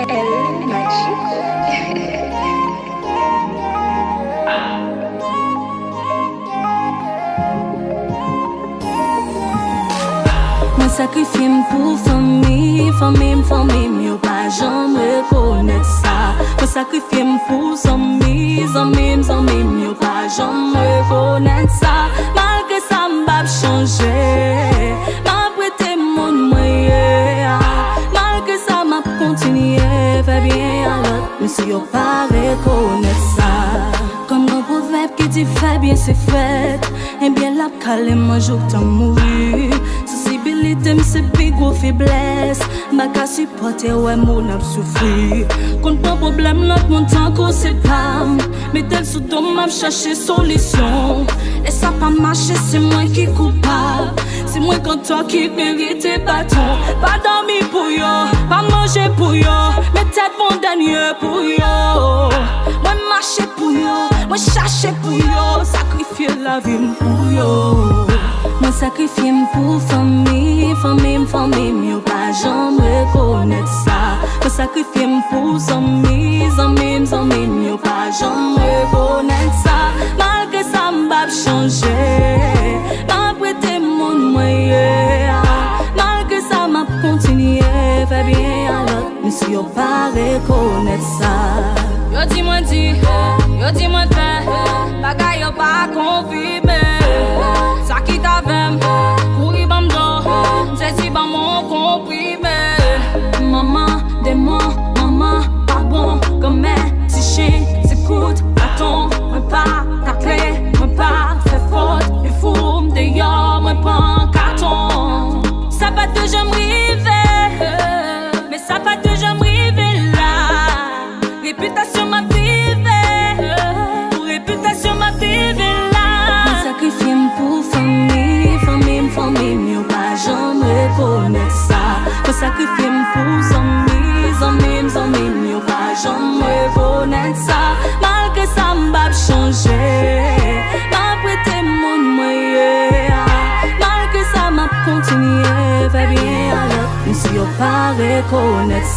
El Magic. Moi sacrifié pour famille, yo pas jamais reconnaître ça. Moi sacrifié pour amis, yo pas jamais reconnaître ça. Malgré ça m'bap changer, m'a prêté mon moyen. Malgré ça m'a continué, fait bien à l'autre, mais si yo pas reconnaître ça. Comme un proverbe qui dit fait bien c'est fait, et bien la calme un jour t'en mourir. Sensibilité c'est plus gros faiblesse, ma ka supporter ouais mon ap souffrir. Quand pas problème l'autre mon temps qu'on c'est pas, mais tel sous don m'a chercher solution. Et ça pas marché c'est moi qui coupable, c'est moi quand toi qui mérite bâton. Pas dormir pour yo, pas manger pour yo, mais tête mon dernier pour yo. Moi marcher pour yo, moi chercher pour yo, sacrifier la vie pour yo. Moi sacrifié pour famille, yo pas jamais reconnaître ça. Moi sacrifié pour amis, yo pas jamais reconnaître ça. Malgré ça m'bap changer, m'a prêté mon moyen. Malgré ça m'a continué, fait bien à l'autre, mais si yo pas reconnaître ça. Yo dis-moi fait, bagay yo pas confirmé. Ça qui t'avait, courir bam do, c'est si bam mon comprimé. Maman, démon, maman, pas bon, comme si chien, s'écoute, attends, moi pas ta clé, moi pas fait faute, il faut m'd'ailleurs, moi pas un carton. Ça pas de jamais m'river, mais ça pas de jamais m'river là. Réputation m'a vivé, réputation m'a vivé là. Moi sacrifié pour famille, yo pas jamais reconnaître ça. Moi sacrifié pour amis, yo pas jamais reconnaître ça. Malgré ça m'bap changer, m'a prêté mon moyen. Malgré ça m'a continué, fait bien à l'autre, mais si yo pas reconnaître